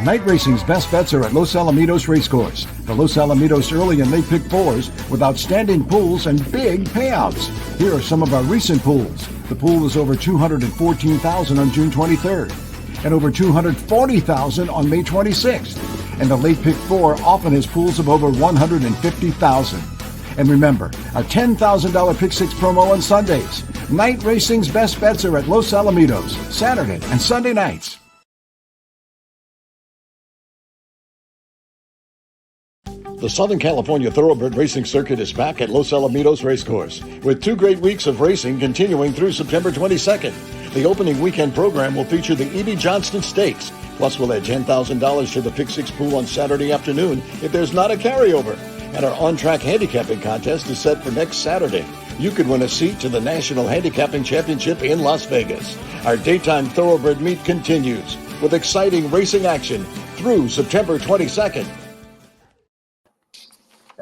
Night racing's best bets are at Los Alamitos Racecourse. The Los Alamitos early and late pick fours with outstanding pools and big payouts. Here are some of our recent pools. The pool was over $214,000 on June 23rd and over $240,000 on May 26th. And the late pick four often has pools of over $150,000. And remember, our $10,000 pick six promo on Sundays. Night racing's best bets are at Los Alamitos, Saturday and Sunday nights. The Southern California Thoroughbred Racing Circuit is back at Los Alamitos Racecourse, with 2 great weeks of racing continuing through September 22nd. The opening weekend program will feature the E.B. Johnston Stakes, plus we'll add $10,000 to the Pick Six pool on Saturday afternoon if there's not a carryover. And our on-track handicapping contest is set for next Saturday. You could win a seat to the National Handicapping Championship in Las Vegas. Our daytime Thoroughbred Meet continues with exciting racing action through September 22nd.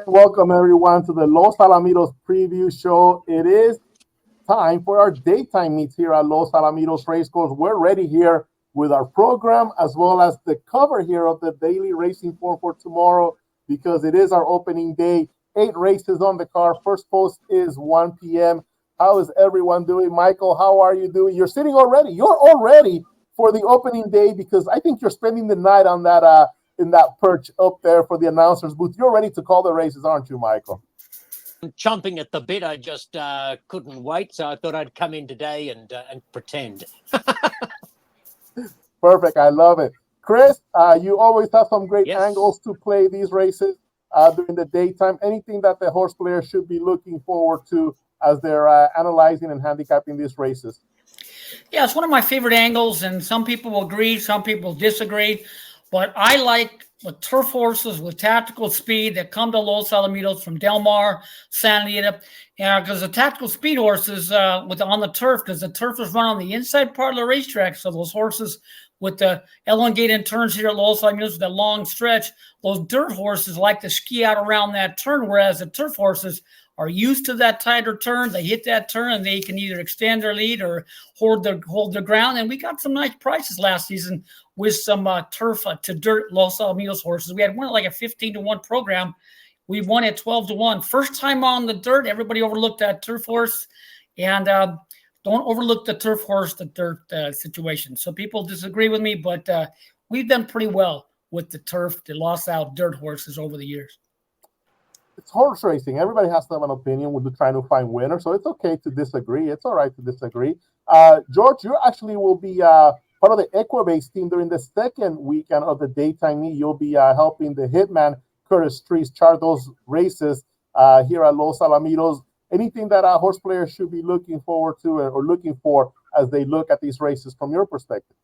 Welcome, everyone, to the Los Alamitos preview show. It is time for our daytime meets here at Los Alamitos Racecourse. We're ready here with our program as well as the cover here of the daily racing form for tomorrow because it is our opening day. 8 races on the car. First post is 1 p.m. How is everyone doing? Michael, how are you doing? You're sitting already. You're all ready for the opening day because I think you're spending the night on that in that perch up there for the announcer's booth. You're ready to call the races, aren't you, Michael? I'm chomping at the bit. I just couldn't wait, so I thought I'd come in today and pretend. Perfect. I love it. Chris, you always have some great angles to play these races during the daytime. Anything that the horse players should be looking forward to as they're analyzing and handicapping these races? Yeah, it's one of my favorite angles, and some people will agree, some people disagree. But I like the turf horses with tactical speed that come to Los Alamitos from Del Mar, Santa Anita, because the tactical speed horses on the turf, because the turf is run on the inside part of the racetrack. So those horses with the elongated turns here at Los Alamitos with that long stretch, those dirt horses like to ski out around that turn, whereas the turf horses are used to that tighter turn. They hit that turn and they can either extend their lead or hold their ground. And we got some nice prices last season with some turf to dirt Los Alamitos horses. We had one like a 15-1 program. We won at 12-1. First time on the dirt, everybody overlooked that turf horse. And don't overlook the turf horse, the dirt situation. So people disagree with me, but we've done pretty well with the turf, the Los Al dirt horses over the years. It's horse racing. Everybody has to have an opinion when they're trying to find winners, so it's okay to disagree. It's all right to disagree. George, you actually will be part of the Equibase team during the second weekend of the daytime meet. You'll be helping the hitman, Curtis Trees, chart those races here at Los Alamitos. Anything that horse players should be looking forward to or looking for as they look at these races from your perspective?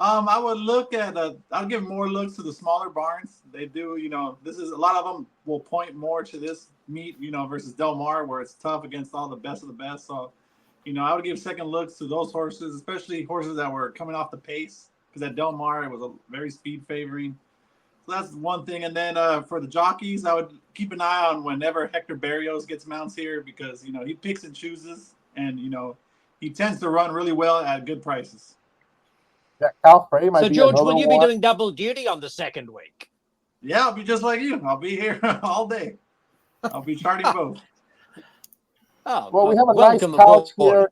I would look at I'll give more looks to the smaller barns. They do, this is a lot of them will point more to this meet, versus Del Mar, where it's tough against all the best of the best. So, I would give second looks to those horses, especially horses that were coming off the pace, because at Del Mar it was a very speed favoring. So that's one thing. And then for the jockeys, I would keep an eye on whenever Hector Berrios gets mounts here, because he picks and chooses, and he tends to run really well at good prices. Yeah, Cal Frey might be George, will you be one. doing double duty on the second week? Yeah, I'll be just like you. I'll be here all day. I'll be charting both. Oh, well, we have a nice couch here.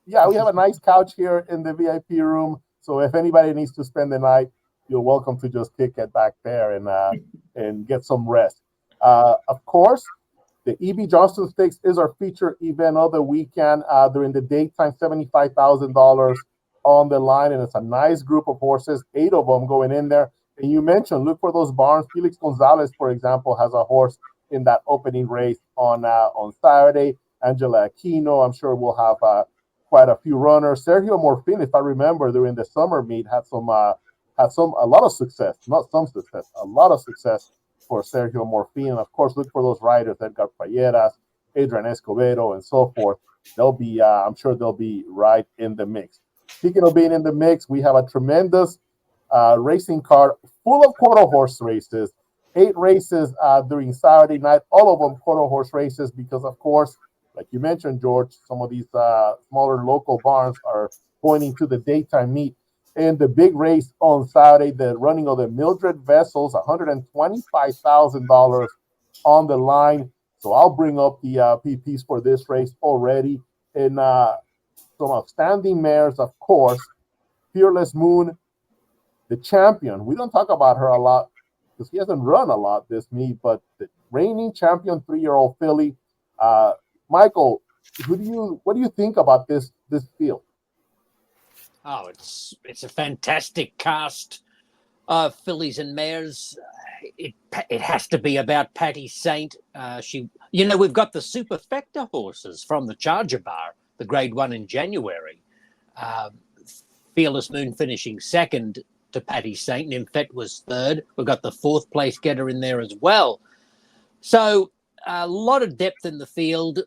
Yeah, we have a nice couch here in the VIP room. So if anybody needs to spend the night, you're welcome to just kick it back there and get some rest. Of course, the E.B. Johnston Stakes is our feature event of the weekend during the daytime, $75,000 on the line, and it's a nice group of horses, 8 of them going in there. And you mentioned, look for those barns. Felix Gonzalez, for example, has a horse in that opening race on Saturday. Angela Aquino, I'm sure we'll have quite a few runners. Sergio Morfin, if I remember, during the summer meet, had a lot of success. Not some success, a lot of success for Sergio Morfin. And of course, look for those riders, Edgar Payeras, Adrian Escobedo, and so forth. They'll be, I'm sure they'll be right in the mix. Speaking of being in the mix, we have a tremendous racing card full of quarter horse races. 8 races during Saturday night, all of them quarter horse races because, of course, like you mentioned, George, some of these smaller local barns are pointing to the daytime meet. in the big race on Saturday, the running of the Mildred Vessels, $125,000 on the line. So I'll bring up the PPs for this race already. And some outstanding mares, of course. Fearless Moon, the champion. We don't talk about her a lot because he hasn't run a lot this meet, but the reigning champion 3-year-old filly. Michael, what do you think about this field? Oh, it's a fantastic cast of fillies and mares. It has to be about Patty Saint. We've got the superfecta horses from the Charger Bar, the Grade 1 in January. Fearless Moon finishing second to Patty Saint. Nymphet was third. We've got the fourth place getter in there as well. So a lot of depth in the field,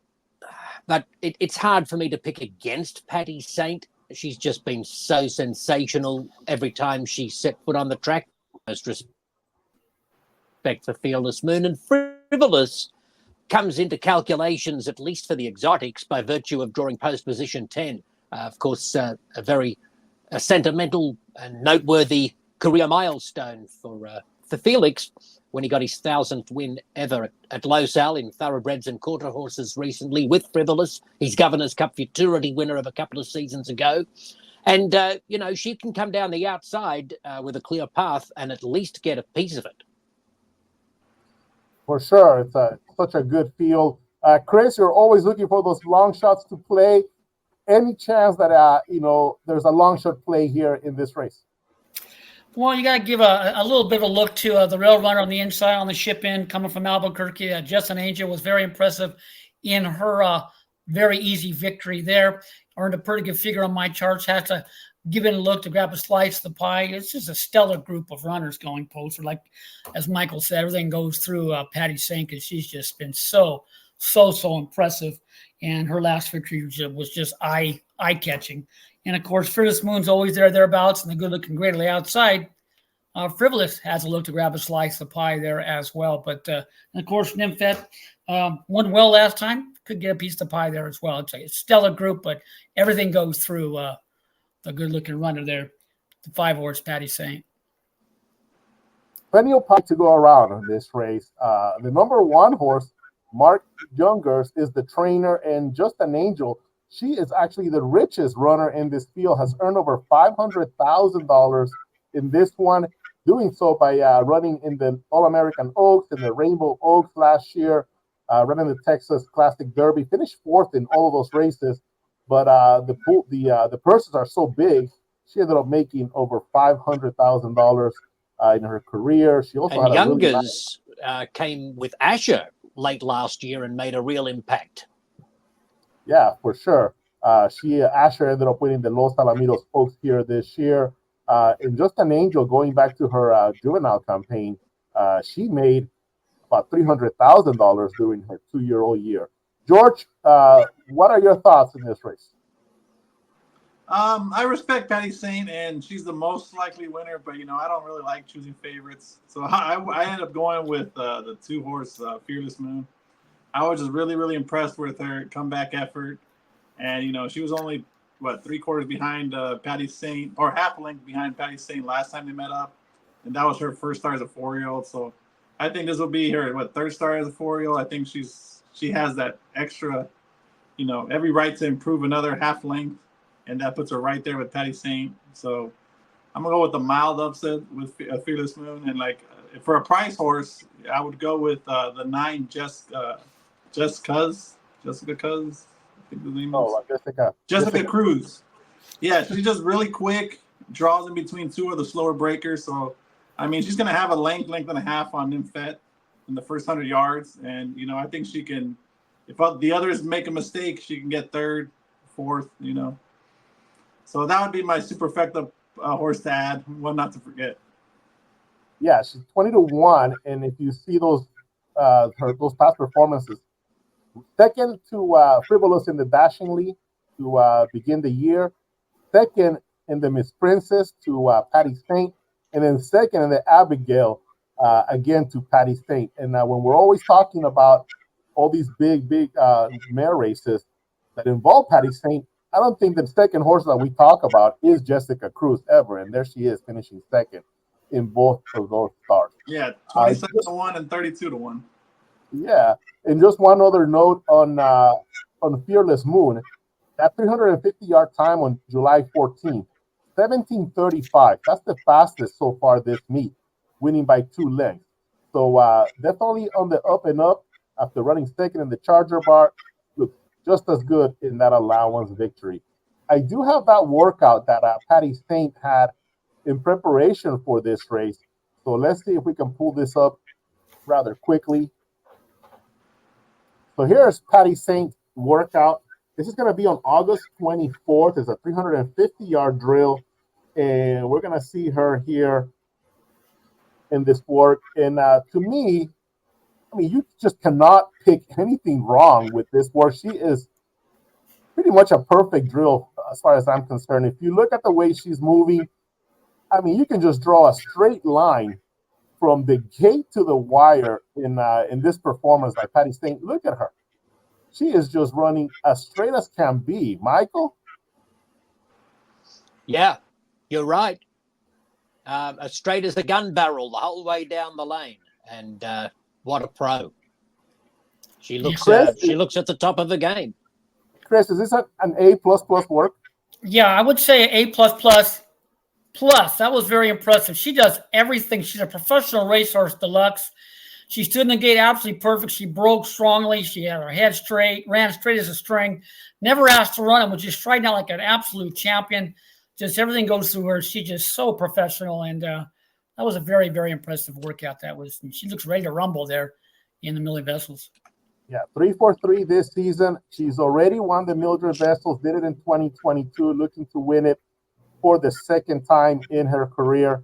but it's hard for me to pick against Patty Saint. She's just been so sensational every time she set foot on the track. Most respect for Fearless Moon. And Frivolous comes into calculations, at least for the exotics, by virtue of drawing post position 10. Of course, a very sentimental and noteworthy career milestone for Felix when he got his 1,000th win ever at Los Al in thoroughbreds and quarter horses recently with Frivolous. He's Governor's Cup Futurity winner of a couple of seasons ago. And, she can come down the outside with a clear path and at least get a piece of it. For sure. It's such a good field. Chris, you're always looking for those long shots to play. Any chance that, there's a long shot play here in this race? Well, you got to give a little bit of a look to the rail runner on the inside on the ship in coming from Albuquerque. Justin Angel was very impressive in her very easy victory there. Earned a pretty good figure on my charts. Has to give it a look to grab a slice of the pie. It's just a stellar group of runners going poster. Like, as Michael said, everything goes through Patty Saint, and she's just been so impressive. And her last victory was just eye-catching. And, of course, Fearless Moon's always thereabouts, and the good-looking greatly outside. Frivolous has a look to grab a slice of the pie there as well. But, and of course, Nymphet won well last time. Could get a piece of the pie there as well. It's a stellar group, but everything goes through the good-looking runner there, the 5-horse Patty Saint. Plenty of pie to go around in this race. The number 1 horse, Mark Youngers, is the trainer, and Just an Angel, she is actually the richest runner in this field, has earned over $500,000 in this one, doing so by running in the All-American Oaks and the Rainbow Oaks last year, running the Texas Classic Derby, finished 4th in all of those races. But the purses are so big, she ended up making over $500,000 in her career. She also had Youngers came with Asher late last year and made a real impact. Yeah, for sure. Asher ended up winning the Los Alamitos Oaks here this year. And Just an Angel, going back to her juvenile campaign, she made about $300,000 during her 2-year-old year. George, what are your thoughts in this race? I respect Patty Saint, and she's the most likely winner, but, I don't really like choosing favorites. So I ended up going with the 2-horse Fearless Moon. I was just really, really impressed with her comeback effort. And, she was only, 3/4 behind Patty Saint, or half a length behind Patty Saint last time they met up. And that was her first start as a 4-year-old. So I think this will be her, 3rd start as a 4-year-old. I think she has that extra, every right to improve another half length. And that puts her right there with Patty Saint. So I'm going to go with the mild upset with Fearless Moon. And, for a price horse, I would go with the 9 Jessica Cuz. I think the name is. Jessica Cruz. Yeah, she's just really quick, draws in between 2 of the slower breakers. So, she's going to have a length and a half on Nymphet in the first 100 yards. And, I think she can, if the others make a mistake, she can get 3rd, 4th, So that would be my superfecta horse to add, one not to forget. Yeah, she's 20-1, and if you see those past performances, 2nd to Frivolous in the Dashing League to begin the year, 2nd in the Miss Princess to Patty Saint, and then 2nd in the Abigail again to Patty Saint. And when we're always talking about all these big mare races that involve Patty Saint, I don't think the second horse that we talk about is Jessica Cruz ever, and there she is finishing second in both of those starts. Yeah, 27-1 and 32-1. Yeah, and just one other note on Fearless Moon, that 350-yard time on July 14th, 17:35. That's the fastest so far this meet, winning by 2 lengths. So definitely on the up and up after running second in the Charger Bar. Look, just as good in that Allowance victory. I do have that workout that Patty Saint had in preparation for this race. So let's see if we can pull this up rather quickly. So here's Patty Saint's workout. This is going to be on August 24th. It's a 350-yard drill. And we're going to see her here in this work. And to me, I mean, you just cannot pick anything wrong with this work. She is pretty much a perfect drill as far as I'm concerned. If you look at the way she's moving, I mean, you can just draw a straight line from the gate to the wire in this performance by Patty Saint. Look at her. She is just running as straight as can be. Michael? Yeah, you're right. As straight as a gun barrel the whole way down the lane. And what a pro. She looks at the top of the game. Chris, is this an A++ work? Yeah, I would say A++. Plus. That was very impressive. She does everything. She's a professional racehorse deluxe. She stood in the gate absolutely perfect. She broke strongly. She had her head straight, ran straight as a string, never asked to run and was just riding out like an absolute champion. Just everything goes through her. She's just so professional. And that was a very, very impressive workout. And she looks ready to rumble there in the Mildred Vessels. Yeah, 3-4-3 this season. She's already won the Mildred Vessels, did it in 2022, looking to win it for the second time in her career.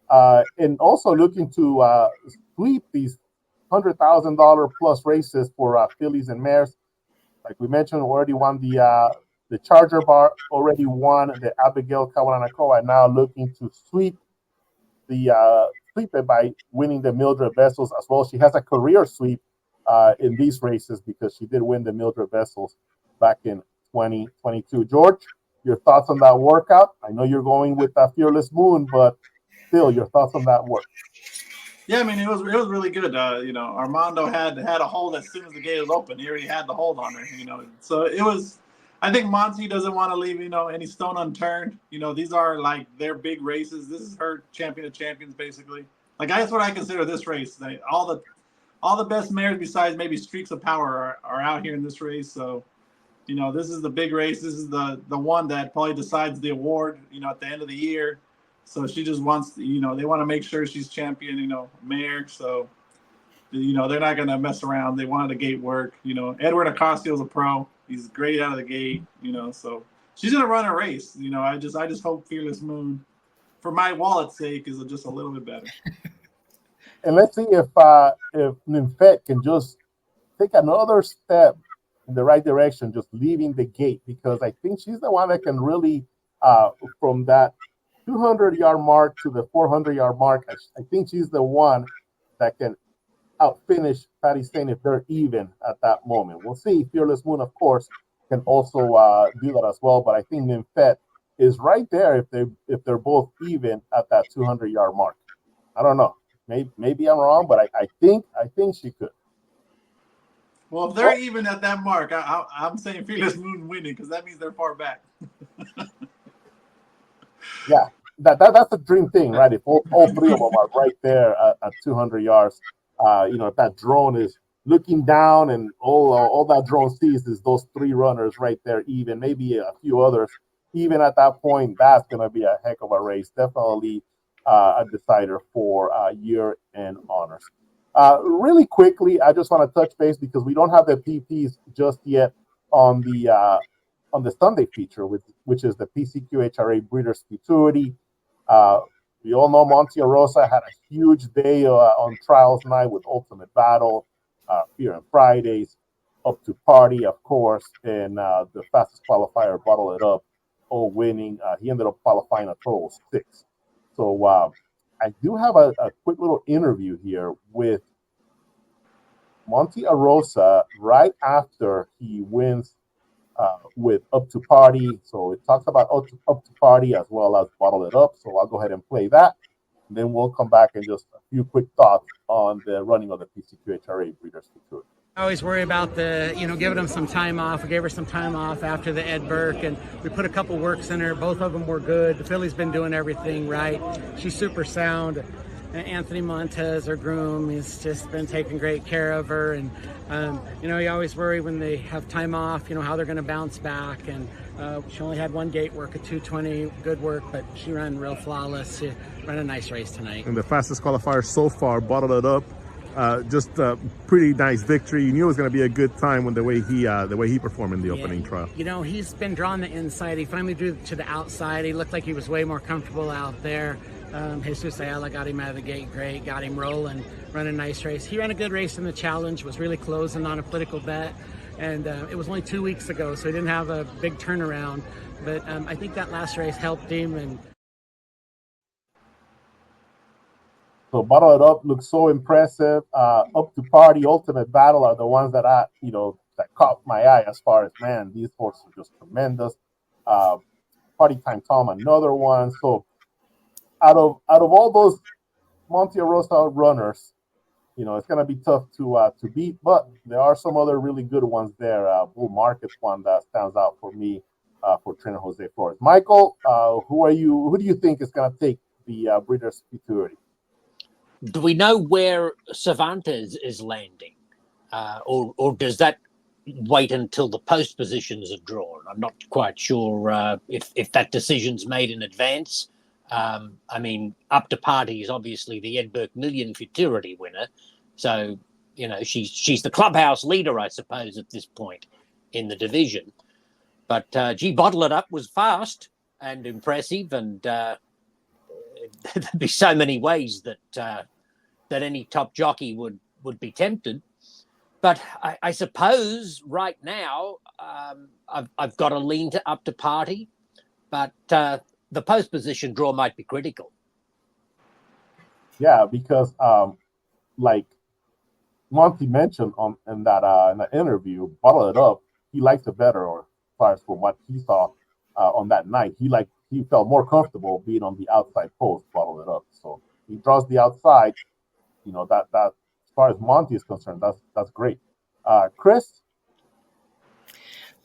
And also looking to sweep these $100,000 plus races for fillies and mares. Like we mentioned, already won the Charger Bar, already won the Abigail Kawananakoa, and now looking to sweep it by winning the Mildred Vessels as well. She has a career sweep in these races because she did win the Mildred Vessels back in 2022. George, your thoughts on that workout? I know you're going with Fearless Moon, but still, your thoughts on that work? Yeah, I mean, it was really good. Armando had a hold as soon as the gate was open. He already had the hold on her, So it was, I think Monty doesn't want to leave, any stone unturned. These are like their big races. This is her champion of champions, basically. Like, that's what I consider this race. All the best mares besides maybe Streaks of Power are out here in this race. So, this is the big race. This is the one that probably decides the award, at the end of the year. So she just wants, they want to make sure she's champion, mare. So, they're not going to mess around. They wanted the gate work. Edward Acosta's a pro. He's great out of the gate, so she's going to run a race. I just hope Fearless Moon, for my wallet's sake, is just a little bit better. And let's see if Nymphette can just take another step in the right direction, just leaving the gate, because I think she's the one that can really, from that 200-yard mark to the 400-yard mark, I think she's the one that can outfinish Patty Saint if they're even at that moment. We'll see. Fearless Moon, of course, can also do that as well, but I think Nymphette is right there if they're both even at that 200-yard mark. I don't know. Maybe I'm wrong, but I think she could. Well, if they're even at that mark, I'm saying Fearless Moon winning because that means they're far back. Yeah, that's the dream thing, right? If all three of them are right there at 200 yards, if that drone is looking down and all that drone sees is those three runners right there, even maybe a few others. Even at that point, that's going to be a heck of a race. Definitely a decider for year-end honors. Really quickly, I just want to touch base because we don't have the PPs just yet on the Sunday feature, which is the PCQHRA Breeders Futurity. We all know Monte Rosa had a huge day on trials night with Ultimate Battle, Fear and Fridays, Up to Party, of course, and the fastest qualifier, Bottle It Up, all winning. He ended up qualifying a total of 6. So I do have a quick little interview here with Monte Rosa right after he wins with Up to Party. So it talks about up to Party as well as Bottle It Up. So I'll go ahead and play that. And then we'll come back and just a few quick thoughts on the running of the PCQHRA Breeders Futurity. I always worry about giving them some time off. We gave her some time off after the Ed Burke, and we put a couple works in her. Both of them were good. The filly's been doing everything right. She's super sound. Anthony Montez, her groom, he's just been taking great care of her. And, you always worry when they have time off, how they're going to bounce back. And she only had one gate work, a 220, good work, but she ran real flawless. She ran a nice race tonight. And the fastest qualifier so far, Bottled It Up. Just a pretty nice victory. You knew it was going to be a good time when the way he performed in the opening trial. He's been drawn the inside. He finally drew to the outside. He looked like he was way more comfortable out there. Jesus Ayala got him out of the gate great, got him rolling, run a nice race. He ran a good race in the challenge, was really closing on a political bet, and it was only 2 weeks ago, so he didn't have a big turnaround. But I think that last race helped him. And so Bottle It Up looks so impressive. Up to Party, Ultimate Battle are the ones that that caught my eye as far as, man, these horses are just tremendous. Party Time Tom, another one. So out of all those Monte Rosa runners, it's going to be tough to beat, but there are some other really good ones there. Bull Market's one that stands out for me for trainer Jose Flores. Michael, who do you think is going to take the Breeders' Futurity? Do we know where Cervantes is landing? Or does that wait until the post positions are drawn? I'm not quite sure if that decision's made in advance. Up to Party is obviously the Ed Burke Million Futurity winner. So, she's the clubhouse leader, I suppose, at this point in the division. But Bottle It Up was fast and impressive, and there'd be so many ways that any top jockey would be tempted. But I suppose right now I've got to lean to Up to Party, but the post position draw might be critical. Yeah, because like Monty mentioned in that interview, Bottle It Up, he likes it better, or as far as from what he saw on that night, he felt more comfortable being on the outside post, Bottle It Up. So he draws the outside. That as far as Monty is concerned, that's great. Chris?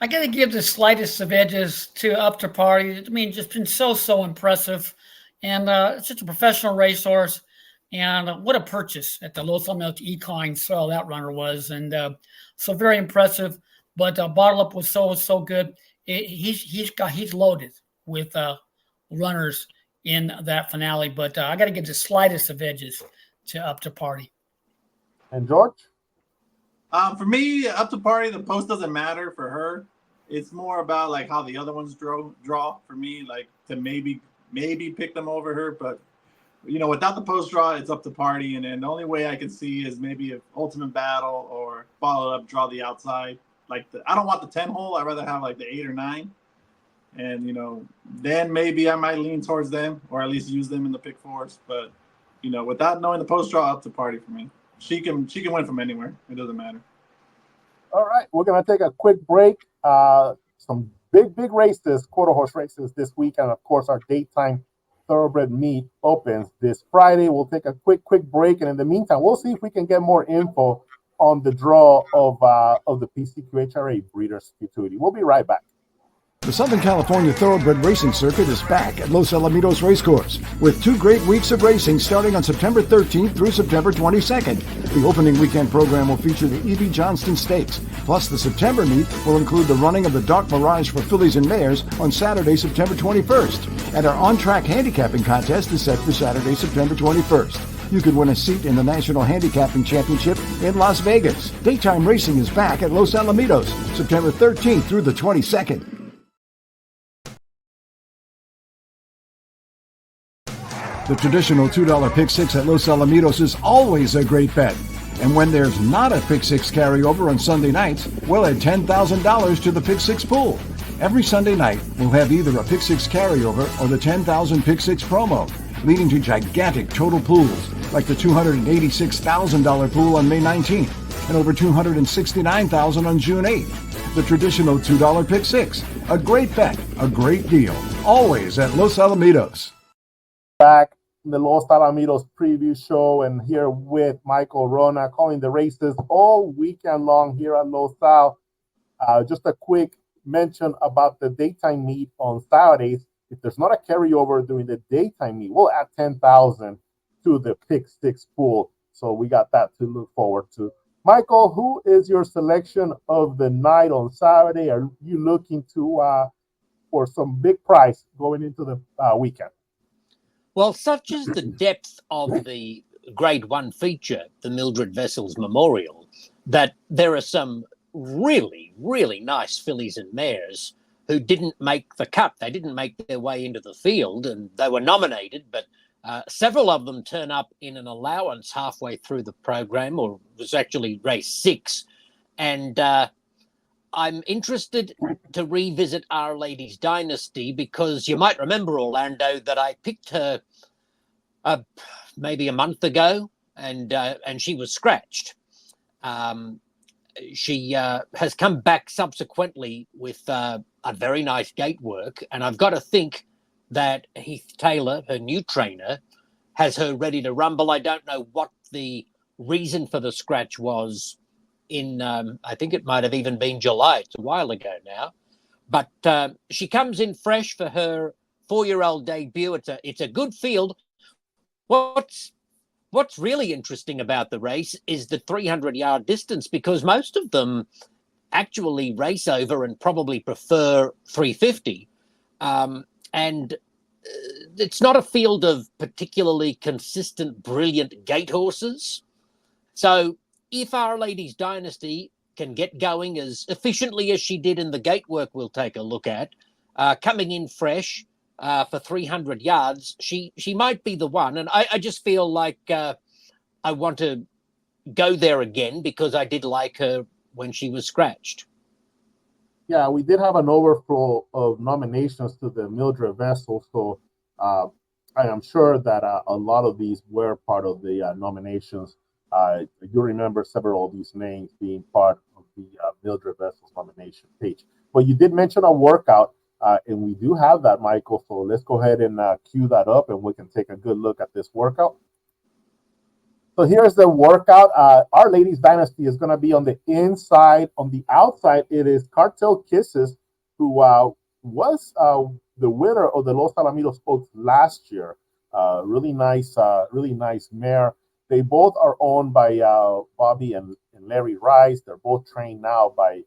I got to give the slightest of edges to Up to Party. Just been so impressive. And it's just a professional racehorse. And what a purchase at the Los Alamitos Equine Sale that runner was. And so very impressive. But Bottle Up was so good. He's loaded with runners in that finale. But I got to give the slightest of edges to Up to Party. And George? For me, Up to Party, the post doesn't matter for her. It's more about like how the other ones draw for me, like to maybe pick them over her. But without the post draw, it's Up to Party, and then the only way I can see is maybe if Ultimate Battle or Bottle Up draw the outside. I don't want the 10 hole. I'd rather have like the 8 or 9, and then maybe I might lean towards them or at least use them in the pick fours. But without knowing the post draw, Up to Party for me. She can win from anywhere. It doesn't matter. All right, we're gonna take a quick break. Some big races, quarter horse races this week, and of course our daytime thoroughbred meet opens this Friday. We'll take a quick break, and in the meantime, we'll see if we can get more info on the draw of the PCQHRA Breeders Futurity. We'll be right back. The Southern California Thoroughbred Racing Circuit is back at Los Alamitos Racecourse with 2 great weeks of racing starting on September 13th through September 22nd. The opening weekend program will feature the E.B. Johnston Stakes. Plus, the September meet will include the running of the Dark Mirage for fillies and mares on Saturday, September 21st. And our on-track handicapping contest is set for Saturday, September 21st. You could win a seat in the National Handicapping Championship in Las Vegas. Daytime racing is back at Los Alamitos, September 13th through the 22nd. The traditional $2 pick six at Los Alamitos is always a great bet. And when there's not a pick six carryover on Sunday nights, we'll add $10,000 to the pick six pool. Every Sunday night, we'll have either a pick six carryover or the 10,000 pick six promo, leading to gigantic total pools like the $286,000 pool on May 19th and over $269,000 on June 8th. The traditional $2 pick six. A great bet, a great deal. Always at Los Alamitos. Back in the Los Alamitos preview show, and here with Michael Wrona, calling the races all weekend long here at Los Al. Just a quick mention about the daytime meet on Saturdays. If there's not a carryover during the daytime meet, we'll add 10,000 to the pick six pool. So we got that to look forward to. Michael, who is your selection of the night on Saturday? Are you looking to for some big prize going into the weekend? Well, such is the depth of the Grade 1 feature, the Mildred Vessels Memorial, that there are some really, really nice fillies and mares who didn't make the cut. They didn't make their way into the field, and they were nominated, but several of them turn up in an allowance halfway through the program, or it was actually race 6. And I'm interested to revisit Our Lady's Dynasty, because you might remember, Orlando, that I picked her maybe a month ago, and she was scratched. She has come back subsequently with a very nice gate work, and I've got to think that Heath Taylor, her new trainer, has her ready to rumble. I don't know what the reason for the scratch was in, I think it might have even been July. It's a while ago now. But she comes in fresh for her 4-year-old debut. It's a good field. What's really interesting about the race is the 300-yard distance, because most of them actually race over and probably prefer 350. And it's not a field of particularly consistent, brilliant gate horses. So if Our Lady's Dynasty can get going as efficiently as she did in the gate work we'll take a look at, coming in fresh for 300 yards, she might be the one. And I just feel like I want to go there again, because I did like her when she was scratched. Yeah, we did have an overflow of nominations to the Mildred Vessels, so I am sure that a lot of these were part of the nominations. You remember several of these names being part of the Mildred Vessels nomination page. But you did mention a workout, and we do have that, Michael, so let's go ahead and cue that up, and we can take a good look at this workout. So here's the workout. Our Lady's Dynasty is going to be on the inside. On the outside, it is Cartel Kisses, who was the winner of the Los Alamitos Oaks last year. Really nice mare. They both are owned by Bobby and Larry Rice. They're both trained now by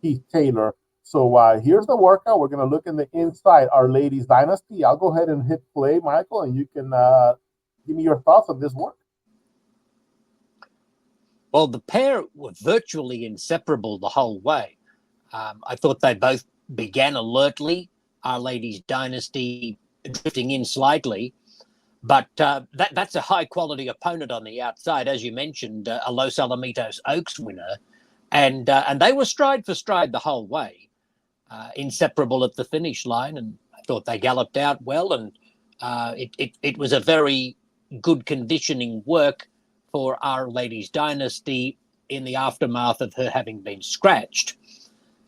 Heath Taylor. So here's the workout. We're going to look in the inside, Our Lady's Dynasty. I'll go ahead and hit play, Michael, and you can give me your thoughts on this work. Well, the pair were virtually inseparable the whole way. I thought they both began alertly, Our Lady's Dynasty drifting in slightly. But that's a high-quality opponent on the outside, as you mentioned, a Los Alamitos Oaks winner. And they were stride for stride the whole way, inseparable at the finish line. And I thought they galloped out well. And it was a very good conditioning work for Our Lady's Dynasty in the aftermath of her having been scratched.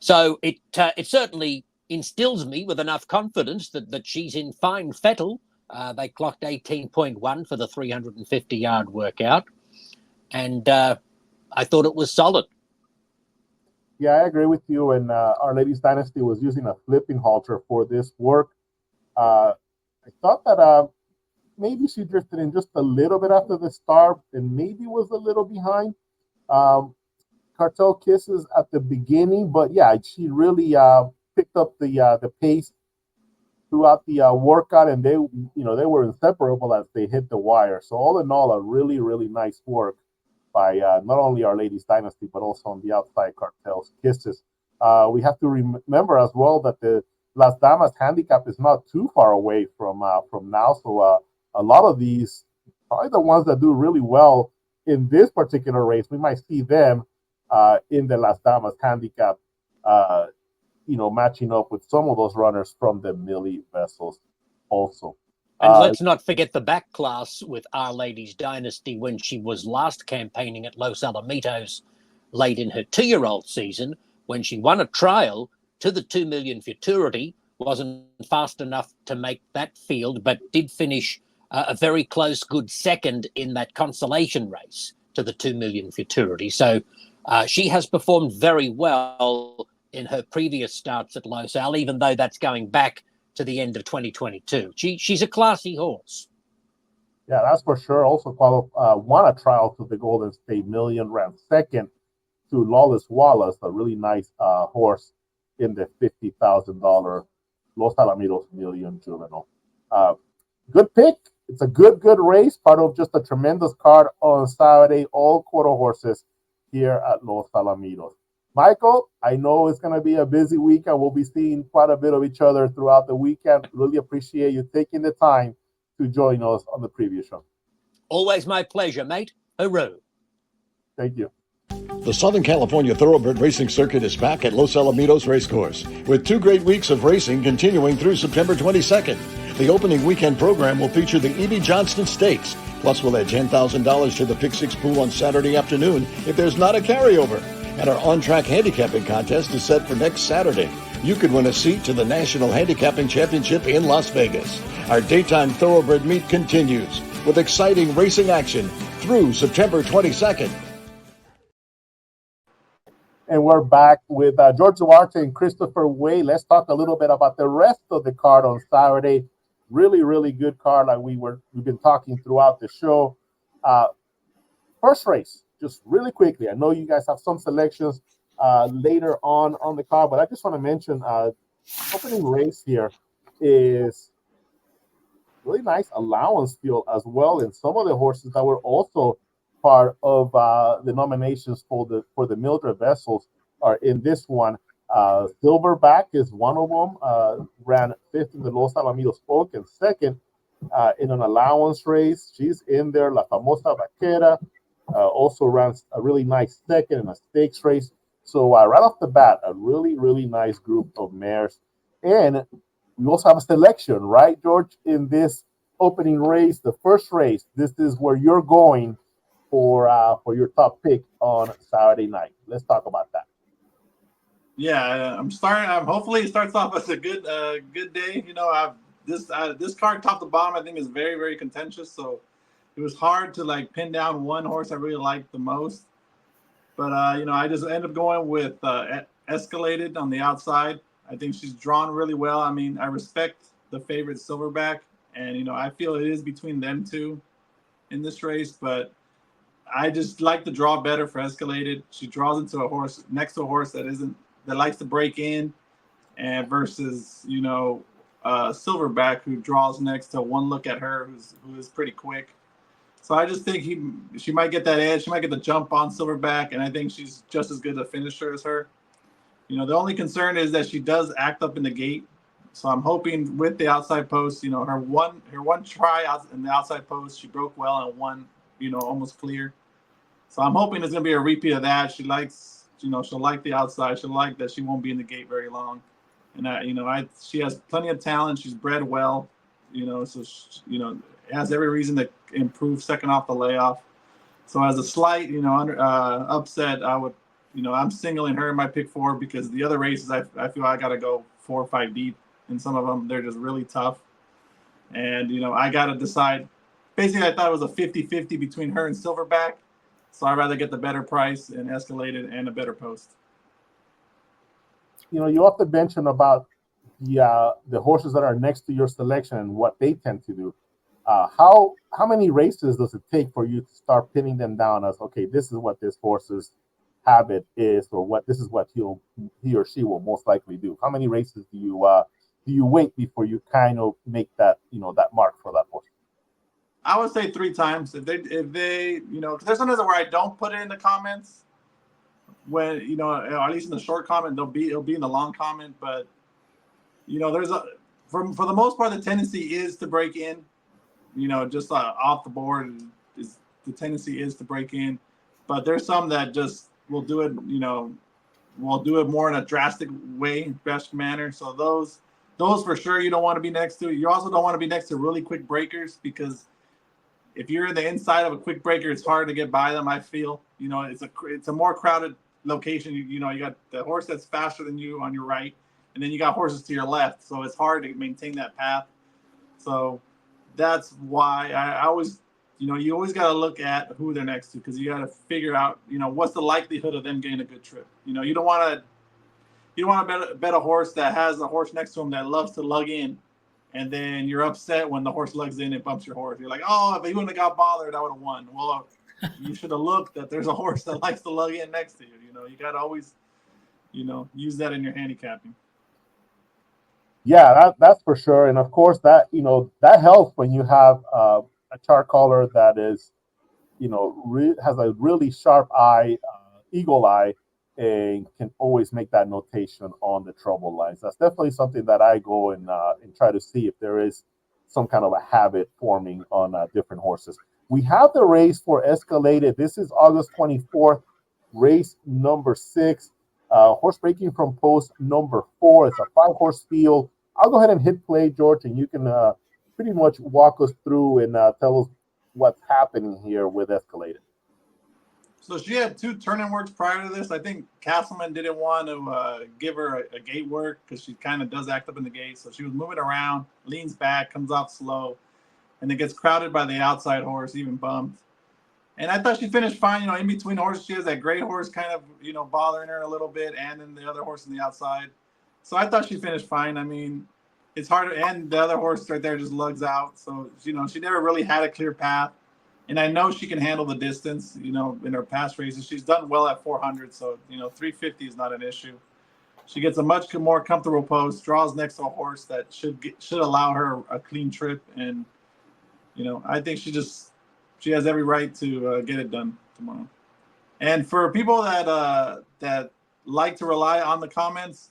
So it certainly instills me with enough confidence that she's in fine fettle. They clocked 18.1 for the 350-yard workout, and I thought it was solid. Yeah, I agree with you. And Our Lady's Dynasty was using a flipping halter for this work. I thought that maybe she drifted in just a little bit after the start and maybe was a little behind Cartel Kisses at the beginning. But yeah, she really picked up the pace throughout the workout, and they were inseparable as they hit the wire. So all in all, a really, really nice work by not only Our Lady's Dynasty, but also on the outside, Cartel's Kisses. We have to remember as well that the Las Damas handicap is not too far away from now. So a lot of these, probably the ones that do really well in this particular race, we might see them in the Las Damas handicap, matching up with some of those runners from the Millie Vessels also. And let's not forget the back class with Our Lady's Dynasty when she was last campaigning at Los Alamitos late in her 2-year-old season, when she won a trial to the 2 million Futurity. Wasn't fast enough to make that field, but did finish a very close, good second in that consolation race to the 2 million Futurity. So she has performed very well in her previous starts at Los Al, even though that's going back to the end of 2022. She's a classy horse. Yeah, that's for sure. Also won a trial to the Golden State Million, ran second to Lawless Wallace, a really nice horse in the $50,000 Los Alamitos Million Juvenile. Good pick. It's a good race, part of just a tremendous card on Saturday, all quarter horses here at Los Alamitos. Michael, I know it's going to be a busy week and we'll be seeing quite a bit of each other throughout the weekend. Really appreciate you taking the time to join us on the preview show. Always my pleasure, mate. Hooroo. Thank you. The Southern California Thoroughbred Racing Circuit is back at Los Alamitos Racecourse, with 2 great weeks of racing continuing through September 22nd. The opening weekend program will feature the E.B. Johnston Stakes, plus we'll add $10,000 to the Pick 6 pool on Saturday afternoon if there's not a carryover. And our on-track handicapping contest is set for next Saturday. You could win a seat to the National Handicapping Championship in Las Vegas. Our daytime Thoroughbred Meet continues with exciting racing action through September 22nd. And we're back with George Duarte and Christopher Wade. Let's talk a little bit about the rest of the card on Saturday. Really good card, like we've been talking throughout the show. First race, just really quickly. I know you guys have some selections later on the card, but I just want to mention opening race here is really nice allowance field as well, and some of the horses that were also part of the nominations for the Mildred Vessels are in this one. Silverback is one of them. Ran 5th in the Los Alamitos Oak and 2nd in an allowance race. She's in there. La Famosa Vaquera also ran a really nice 2nd in a stakes race. So right off the bat, a really nice group of mares. And we also have a selection, right, George, in this opening race, the first race. This is where you're going for your top pick on Saturday night. Let's talk about that. Yeah, I'm starting. Hopefully, it starts off as a good day. You know, this card top to bottom, I think, is very contentious. So it was hard to like pin down one horse I really liked the most. But you know, I just ended up going with Escalated on the outside. I think she's drawn really well. I mean, I respect the favorite Silverback, and you know, I feel it is between them two in this race, but I just like the draw better for Escalated. She draws into a horse next to a horse that likes to break in, and versus, you know, Silverback, who draws next to one look at her, who is pretty quick. So I just think she might get that edge. She might get the jump on Silverback, and I think she's just as good a finisher as her. You know, the only concern is that she does act up in the gate. So I'm hoping with the outside post, you know, her one try out in the outside post, she broke well and won, you know, almost clear. So I'm hoping it's going to be a repeat of that. She likes, you know, she'll like the outside. She'll like that she won't be in the gate very long. And, you know, she has plenty of talent. She's bred well, you know, so, you know, has every reason to improve second off the layoff. So as a slight, you know, upset, I would, you know, I'm singling her in my pick 4 because the other races, I feel I got to go 4 or 5 deep. And some of them, they're just really tough. And, you know, I got to decide. Basically, I thought it was a 50-50 between her and Silverback. So I'd rather get the better price and Escalated and a better post. You know, you often mention about the horses that are next to your selection and what they tend to do. How many races does it take for you to start pinning them down as, okay, this is what this horse's habit is, or this is what he or she will most likely do? How many races do you wait before you kind of make that, you know, that mark for that horse? I would say 3 times. If they, you know, 'cause there's sometimes where I don't put it in the comments, when, you know, or at least in the short comment, it'll be in the long comment. But, you know, for the most part, the tendency is to break in, you know, just off the board the tendency is to break in. But there's some that just will do it, you know, will do it more in a drastic way, best manner. So those for sure you don't want to be next to. You also don't want to be next to really quick breakers, because if you're in the inside of a quick breaker, it's hard to get by them. I feel, you know, it's a more crowded location. You know, you got the horse that's faster than you on your right, and then you got horses to your left. So it's hard to maintain that path. So that's why I always, you know, you always got to look at who they're next to, because you got to figure out, you know, what's the likelihood of them getting a good trip. You know, you don't want to bet a horse that has a horse next to him that loves to lug in, and then you're upset when the horse lugs in and bumps your horse. You're like, oh, if he wouldn't have got bothered, I would have won. Well, you should have looked that there's a horse that likes to lug in next to you. You know, you got to always, you know, use that in your handicapping. Yeah, that's for sure. And of course, that, you know, that helps when you have a chart caller that is, you know, has a really sharp eye, eagle eye, and can always make that notation on the trouble lines. That's definitely something that I go and try to see if there is some kind of a habit forming on different horses. We have the race for Escalated. This is August 24th, race number 6. Horse breaking from post number 4. It's a 5-horse field. I'll go ahead and hit play, George, and you can pretty much walk us through and tell us what's happening here with Escalated. So she had 2 turn-in works prior to this. I think Castleman didn't want to give her a gate work because she kind of does act up in the gate. So she was moving around, leans back, comes off slow, and then gets crowded by the outside horse, even bumped. And I thought she finished fine. You know, in between horses, she has that gray horse kind of, you know, bothering her a little bit, and then the other horse on the outside. So I thought she finished fine. I mean, it's hard, and the other horse right there just lugs out. So, you know, she never really had a clear path. And I know she can handle the distance, you know, in her past races. She's done well at 400, so, you know, 350 is not an issue. She gets a much more comfortable post, draws next to a horse that should allow her a clean trip. And, you know, I think she has every right to get it done tomorrow. And for people that like to rely on the comments,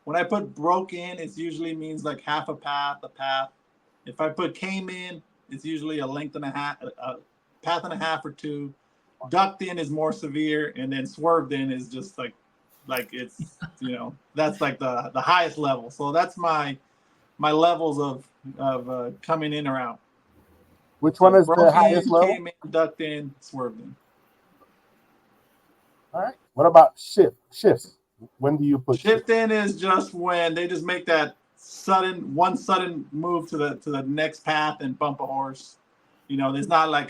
when I put broke in, it usually means like half a path. If I put came in, it's usually a length and a half, path and a half or 2. Ducked in is more severe, and then swerved in is just like it's, you know, that's like the highest level. So that's my levels of coming in or out. Which one is the highest level? Came in, ducked in, swerved in. All right. What about shifts? When do you put shift in? Is just when they just make that sudden move to the next path and bump a horse. You know, there's not like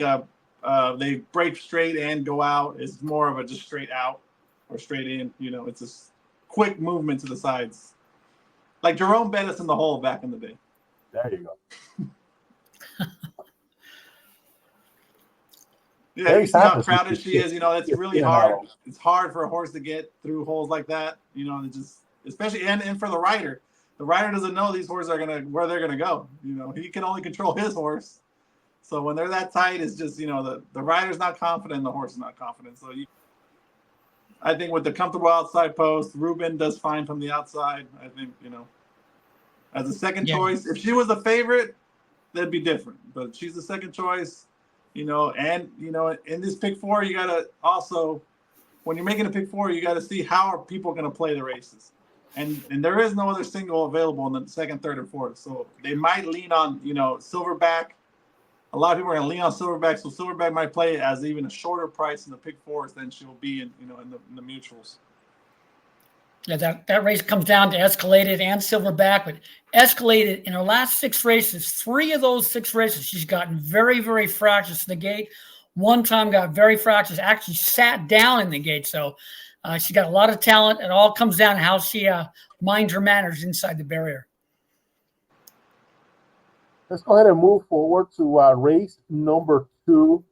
they break straight and go out. It's more of a just straight out or straight in. You know, it's a quick movement to the sides, like Jerome Bettis in the hole back in the day. There you go. Yeah, you see how crowded she is. You know, it's really hard. It's hard for a horse to get through holes like that. You know, it just, especially and for the rider. The rider doesn't know these horses are where they're gonna go. You know, he can only control his horse. So when they're that tight, it's just, you know, the rider's not confident, the horse is not confident. So I think with the comfortable outside post, Ruben does fine from the outside. I think, you know, as a second choice, if she was a favorite, that'd be different. But she's the second choice. You know, and, you know, in this pick 4, you got to also, when you're making a pick 4, you got to see how are people going to play the races. And there is no other single available in the 2nd, 3rd, or 4th. So they might lean on, you know, Silverback. A lot of people are going to lean on Silverback. So Silverback might play as even a shorter price in the pick 4s than she'll be in, you know, in the mutuals. Yeah, that race comes down to Escalated and Silverback, but Escalated in her last 6 races, 3 of those 6 races, she's gotten very, very fractious in the gate. One time got very fractious, actually sat down in the gate. So she's got a lot of talent. It all comes down to how she minds her manners inside the barrier. Let's go ahead and move forward to race number 2,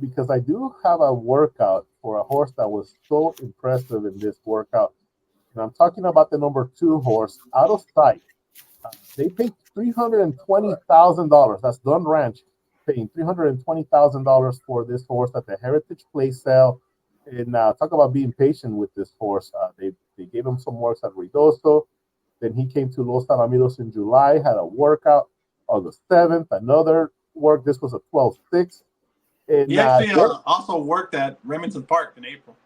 because I do have a workout for a horse that was so impressive in this workout. And I'm talking about the number 2 horse, Out of Sight. They paid $320,000. That's Dunn Ranch paying $320,000 for this horse at the Heritage Place sale. And talk about being patient with this horse. They gave him some works at Ruidoso. Then he came to Los Alamitos in July, had a workout. August 7th, another work. This was a 12-6. He actually also worked at Remington Park in April.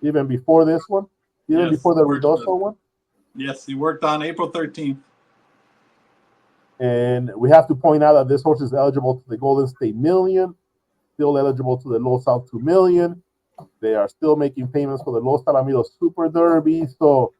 Even before this one? Even before the Ruidoso one? Yes, he worked on April 13th. And we have to point out that this horse is eligible to the Golden State Million, still eligible to the Los Al 2 Million, They are still making payments for the Los Alamitos Super Derby. So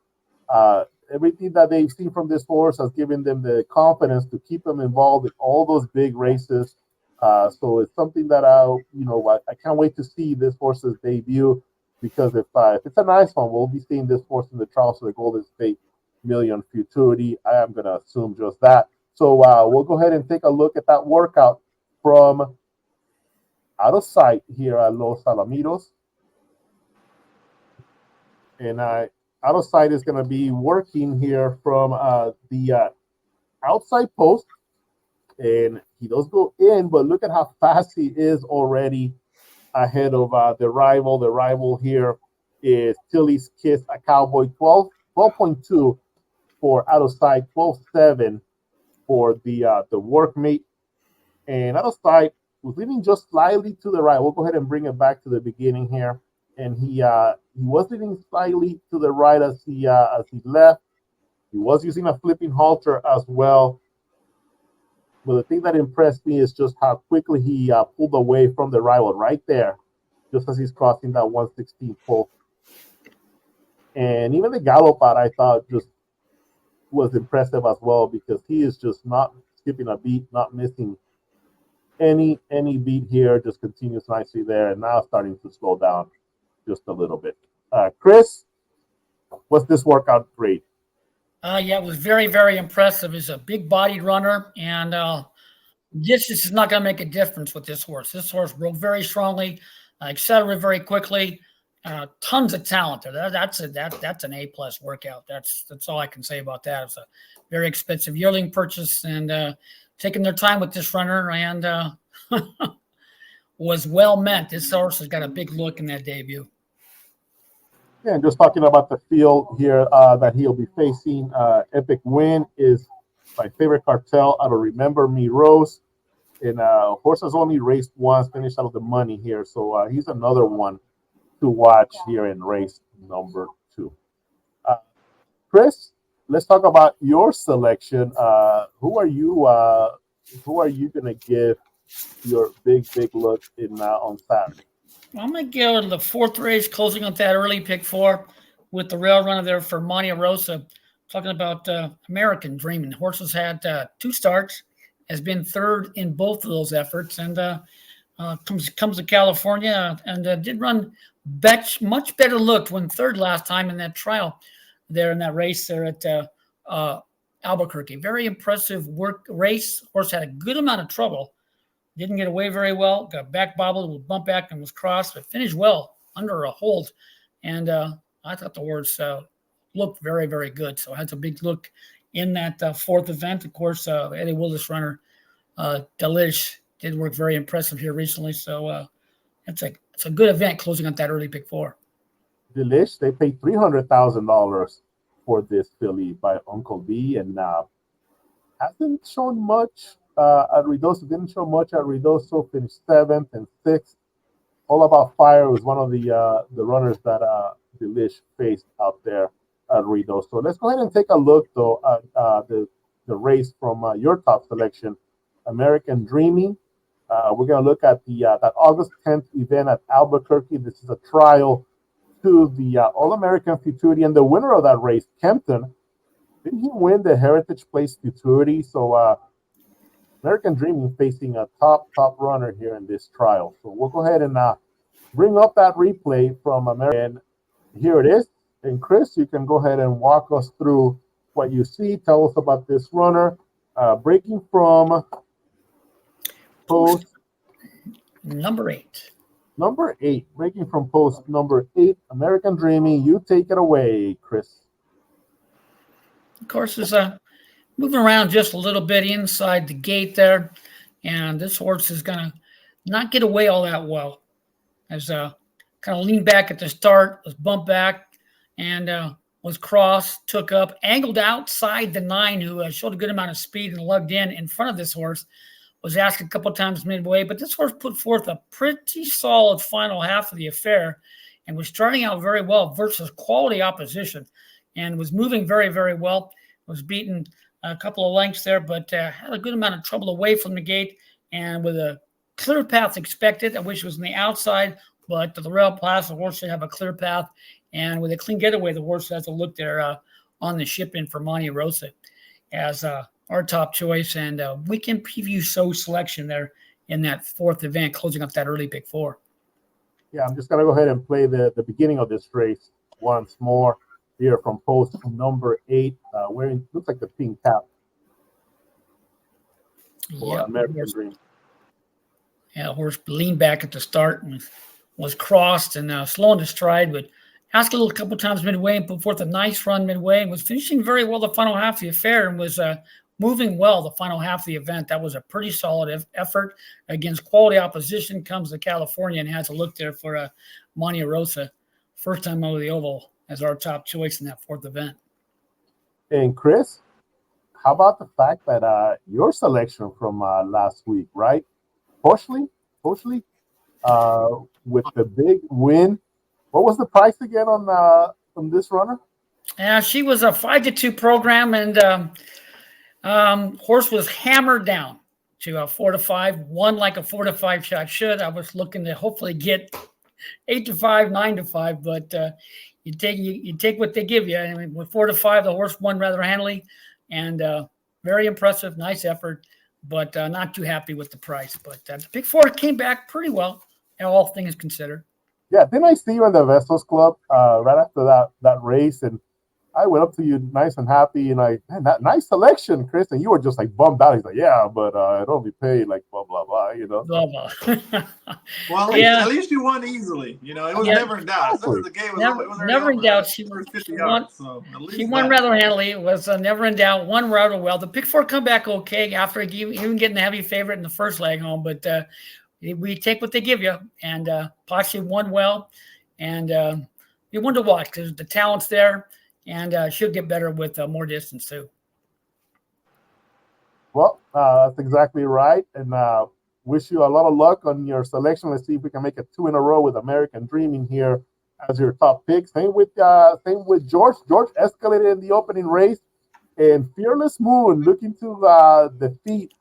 everything that they've seen from this horse has given them the confidence to keep them involved in all those big races. So it's something that I can't wait to see this horse's debut, because if it's a nice one, we'll be seeing this horse in the trials of the Golden State Million Futurity. I am going to assume just that. So we'll go ahead and take a look at that workout from out of sight here at Los Alamitos. And out of sight is going to be working here from the outside post. And he does go in, but look at how fast he is already ahead of the rival. The rival here is Tilly's Kiss, a Cowboy, 12.2 for out of sight, 12.7 for the workmate. And out of sight was leaning just slightly to the right. We'll go ahead and bring it back to the beginning here. And he was leaning slightly to the right as he left. He was using a flipping halter as well. But the thing that impressed me is just how quickly he pulled away from the rival right there, just as he's crossing that 116 pole. And even the gallop out, I thought, just was impressive as well, because he is just not skipping a beat, not missing any beat here, just continues nicely there, and now starting to slow down just a little bit. Chris, what's this workout grade? Yeah, it was very, very impressive. He's a big-bodied runner, and distance is not going to make a difference with this horse. This horse broke very strongly, accelerated very quickly. Tons of talent there. That's an A-plus workout. That's all I can say about that. It's a very expensive yearling purchase, and taking their time with this runner, and was well meant. This horse has got a big look in that debut. Yeah, and just talking about the field here that he'll be facing, Epic Win is my favorite cartel out of Remember Me Rose. And horse has only raced once, finished out of the money here. So he's another one to watch here in race number 2. Chris, let's talk about your selection. Who are you going to give your big look in on Saturday? I'm going to go to the 4th race, closing on that early pick 4 with the rail runner there for Monte Rosa. Talking about American Dreaming. Horse has had 2 starts, has been 3rd in both of those efforts, and comes to California and did run much better looked when 3rd last time in that trial there in that race there at Albuquerque. Very impressive race. Horse had a good amount of trouble. Didn't get away very well. Got back bobbled, would bump back and was crossed, but finished well under a hold. And I thought the horse looked very, very good. So I had a big look in that 4th event. Of course, Eddie Willis runner, Delish, did work very impressive here recently. So it's a good event closing on that early pick 4. Delish, they paid $300,000 for this filly by Uncle B, and hasn't shown much at Ruidoso. Didn't show much at Ruidoso. Finished 7th and 6th. All About Fire was one of the runners that Delish faced out there at Ruidoso. So let's go ahead and take a look though at the race from your top selection, American Dreaming. We're going to look at the that August 10th event at Albuquerque. This is a trial to the All-American Futurity, and the winner of that race, Kempton, didn't he win the Heritage Place Futurity? So American Dreaming facing a top runner here in this trial. So we'll go ahead and bring up that replay from American. Here it is. And Chris, you can go ahead and walk us through what you see. Tell us about this runner. Breaking from post number 8. Number 8, breaking from post number 8, American Dreaming. You take it away, Chris. Of course, is moving around just a little bit inside the gate there, and this horse is going to not get away all that well. As kind of leaned back at the start, was bumped back, and was crossed, took up, angled outside the 9, who showed a good amount of speed and lugged in front of this horse. Was asked a couple times midway, but this horse put forth a pretty solid final half of the affair and was starting out very well versus quality opposition and was moving very, very well. Was beaten a couple of lengths there, but had a good amount of trouble away from the gate and with a clear path expected, which was on the outside, but the rail pass, the horse should have a clear path. And with a clean getaway, the horse has to look there on the ship-in for Monte Rosa as our top choice. And we can preview selection there in that fourth event, closing up that early Big Four. Yeah, I'm just going to go ahead and play the beginning of this race once more here from post number 8, wearing, looks like the pink cap. Yeah, American Dream. Yeah, the horse leaned back at the start and was crossed and slow in the stride, but asked a little couple times midway and put forth a nice run midway and was finishing very well the final half of the affair and was moving well the final half of the event. That was a pretty solid effort against quality opposition. Comes to California and has a look there for Monte Rosa. First time over the oval as our top choice in that fourth event. And Chris, how about the fact that your selection from last week, right? Poshley, with the big win. What was the price again on this runner? Yeah, she was a 5-2 program, and horse was hammered down to a 4-5. Won like a 4-5 shot should. I was looking to hopefully get 8-5, 9-5, but you take what they give you. I mean, with 4-5, the horse won rather handily, and very impressive, nice effort. But not too happy with the price. But the Big Four came back pretty well, all things considered. Yeah, didn't I see you in the Vessels Club right after that race? And I went up to you nice and happy, and that nice selection, Chris. And you were just like bummed out. He's like, yeah, but it only paid like blah, blah, blah, you know. Blah, blah. Well, at least you won easily. You know, it was never in doubt. Exactly. The game was never in doubt. She won rather handily. It was never in doubt. Won rather well. The Big Four come back okay after even getting the heavy favorite in the first leg home, but we take what they give you. And Posse won well, and you want to watch because the talent's there. And she'll get better with more distance, too. Well, that's exactly right. And wish you a lot of luck on your selection. Let's see if we can make it 2 in a row with American Dreaming here as your top pick. Same with George. George escalated in the opening race. And Fearless Moon looking to defeat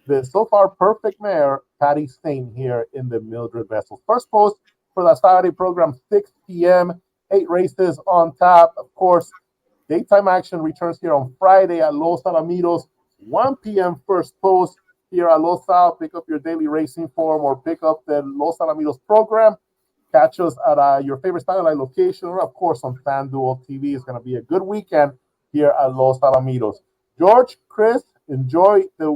the so far perfect mare, Patty Saint, here in the Mildred Vessels. First post for the Saturday program, 6 p.m., 8 races on tap. Of course, daytime action returns here on Friday at Los Alamitos, 1 p.m. first post here at Los Al. Pick up your daily racing form or pick up the Los Alamitos program. Catch us at your favorite satellite location or, of course, on FanDuel TV. It's going to be a good weekend here at Los Alamitos. George, Chris, enjoy the